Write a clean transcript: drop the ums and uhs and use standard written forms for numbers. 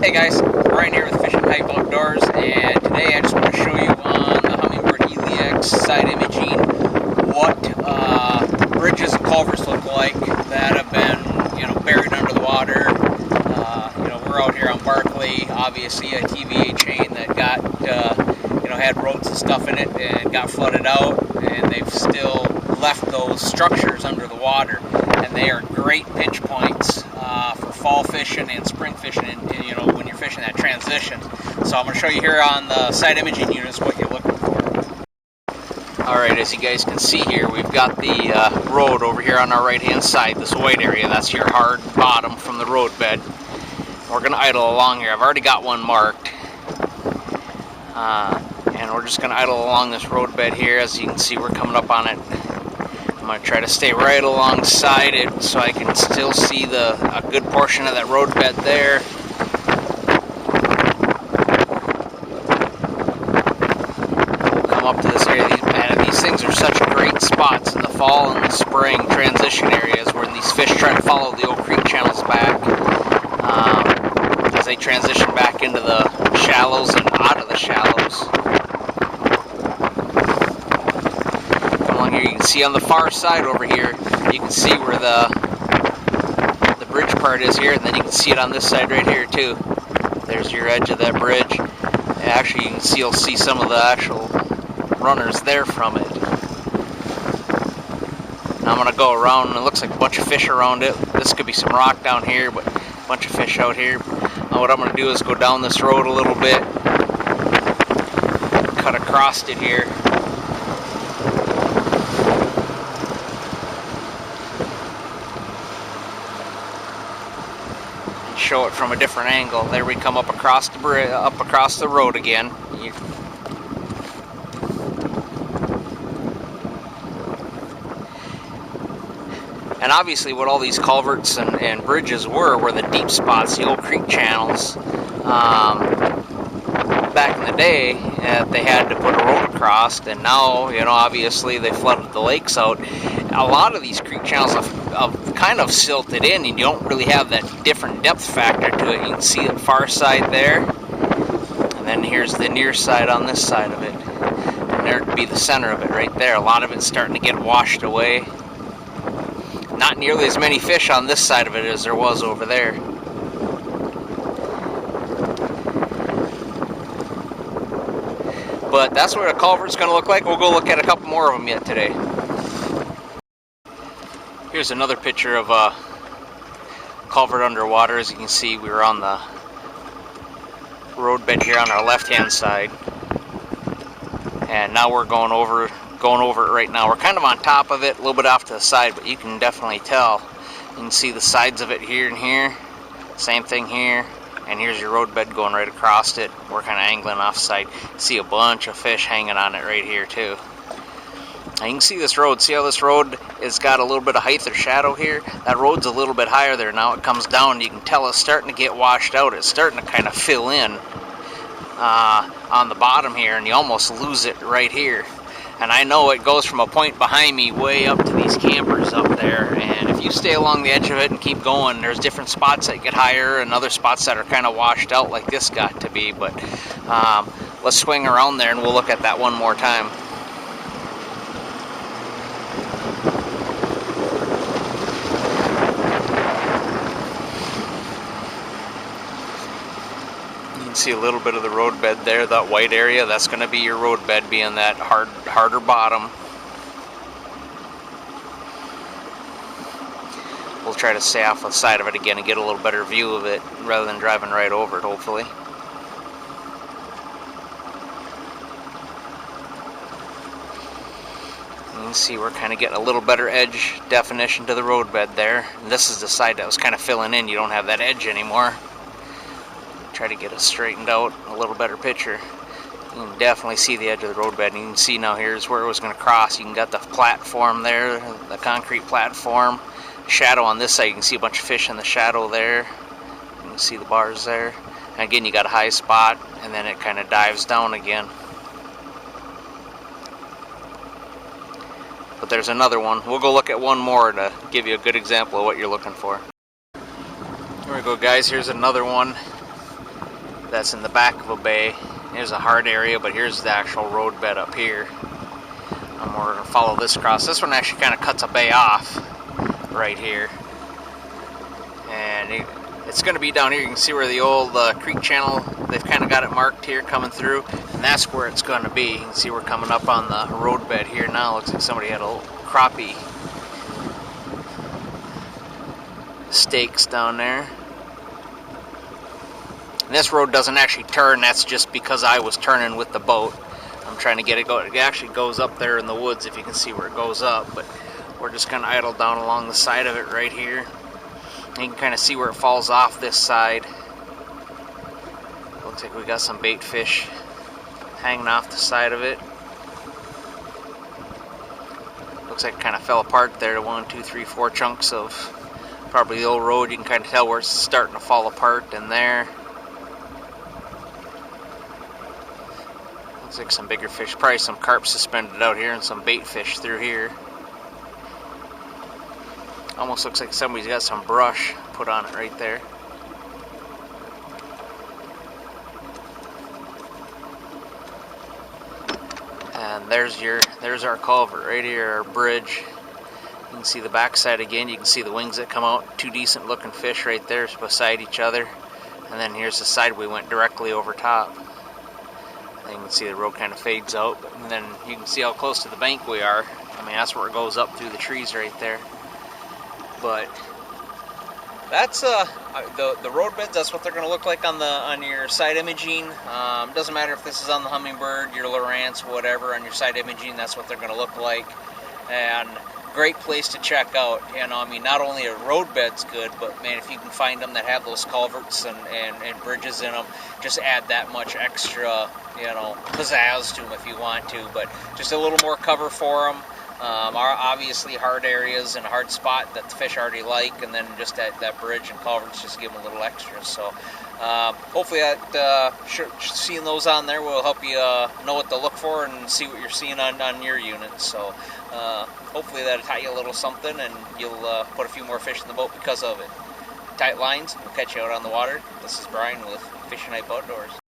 Hey guys, Ryan here with Fishing Hype Outdoors, and today I just want to show you on the Humminbird Helix side imaging what bridges and culverts look like that have been, buried under the water. We're out here on Barkley, obviously a TVA chain that got, had roads and stuff in it and got flooded out, and they've still left those structures under the water, and they are great pinch points for fall fishing and spring fishing, and when you're fishing that transition. So I'm going to show you here on the side imaging units what you're looking for. Alright, as you guys can see here, we've got the road over here on our right hand side, this white area. That's your hard bottom from the road bed. We're going to idle along here. I've already got one marked, and we're just going to idle along this road bed here. As you can see, we're coming up on it. I'm going to try to stay right alongside it so I can still see a good portion of that road bed there. We'll come up to this area. These things are such great spots in the fall and the spring transition areas where these fish try to follow the old creek channels back as they transition back into the shallows and out of the shallows. Here you can see on the far side over here, you can see where the bridge part is here, and then you can see it on this side right here too. There's your edge of that bridge. And actually, you'll see some of the actual runners there from it. Now I'm going to go around, and it looks like a bunch of fish around it. This could be some rock down here, but a bunch of fish out here. Now what I'm going to do is go down this road a little bit, cut across it here. Show it from a different angle. There we come up across the bridge, up across the road again. And obviously what all these culverts and bridges were the deep spots, the old creek channels. Back in the day, they had to put a road across, and now, obviously they flooded the lakes out. A lot of these creek channels have kind of silted in, and you don't really have that different depth factor to it. You can see the far side there, and then here's the near side on this side of it. And there'd be the center of it right there. A lot of it's starting to get washed away. Not nearly as many fish on this side of it as there was over there. But that's what a culvert's going to look like. We'll go look at a couple more of them yet today. Here's another picture of a culvert underwater. As you can see, we were on the road bed here on our left-hand side, and now we're going over it right now. We're kind of on top of it, a little bit off to the side, but you can definitely tell. You can see the sides of it here and here. Same thing here. And here's your road bed going right across it. We're kind of angling off side. See a bunch of fish hanging on it right here too. Now you can see this road. See how this road has got a little bit of height or shadow here? That road's a little bit higher there. Now it comes down. You can tell it's starting to get washed out. It's starting to kind of fill in on the bottom here, and you almost lose it right here. And I know it goes from a point behind me way up to these campers up there, and if you stay along the edge of it and keep going, there's different spots that get higher and other spots that are kind of washed out like this got to be. But let's swing around there and we'll look at that one more time. See a little bit of the road bed there, that white area. That's going to be your road bed, being that harder bottom. We'll try to stay off the side of it again and get a little better view of it rather than driving right over it, hopefully. You can see we're kind of getting a little better edge definition to the road bed there. And this is the side that was kind of filling in. You don't have that edge anymore. Try to get it straightened out, a little better picture. You can definitely see the edge of the road bed. You can see now here's where it was going to cross. You can get the platform there, the concrete platform. Shadow on this side, you can see a bunch of fish in the shadow there. You can see the bars there. And again, you got a high spot, and then it kind of dives down again. But there's another one. We'll go look at one more to give you a good example of what you're looking for. Here we go, guys. Here's another one. that's in the back of a bay. Here's a hard area, but here's the actual road bed up here. And we're going to follow this across. This one actually kind of cuts a bay off right here. And it's going to be down here. You can see where the old creek channel, they've kind of got it marked here coming through. And that's where it's going to be. You can see we're coming up on the road bed here now. Looks like somebody had a little crappie stakes down there. And this road doesn't actually turn. That's just because I was turning with the boat. I'm trying to get it going. It actually goes up there in the woods, if you can see where it goes up. But we're just going to idle down along the side of it right here. You can kind of see where it falls off this side. Looks like we got some bait fish hanging off the side of it. Looks like it kind of fell apart there to 1, 2, 3, 4 chunks of probably the old road. You can kind of tell where it's starting to fall apart in there. Looks like some bigger fish, probably some carp suspended out here and some bait fish through here. Almost looks like somebody's got some brush put on it right there. And there's our culvert right here, our bridge. You can see the backside again. You can see the wings that come out. 2 decent looking fish right there beside each other. And then here's the side we went directly over top. And you can see the road kind of fades out. And then you can see how close to the bank we are. I mean, that's where it goes up through the trees right there. But that's the road beds. That's what they're going to look like on your side imaging. Doesn't matter if this is on the Humminbird, your Lowrance, whatever. On your side imaging, that's what they're going to look like. And great place to check out. You know, I mean, not only a road bed's good, but man, if you can find them that have those culverts and bridges in them, just add that much extra, you know, pizzazz to them if you want to. But just a little more cover for them. Are obviously hard areas and a hard spot that the fish already like, and then just that bridge and culverts just give them a little extra. So hopefully that seeing those on there will help you know what to look for and see what you're seeing on your unit. So hopefully that'll tell you a little something, and you'll put a few more fish in the boat because of it. Tight lines, we'll catch you out on the water. This is Brian with Fishing Hype Outdoors.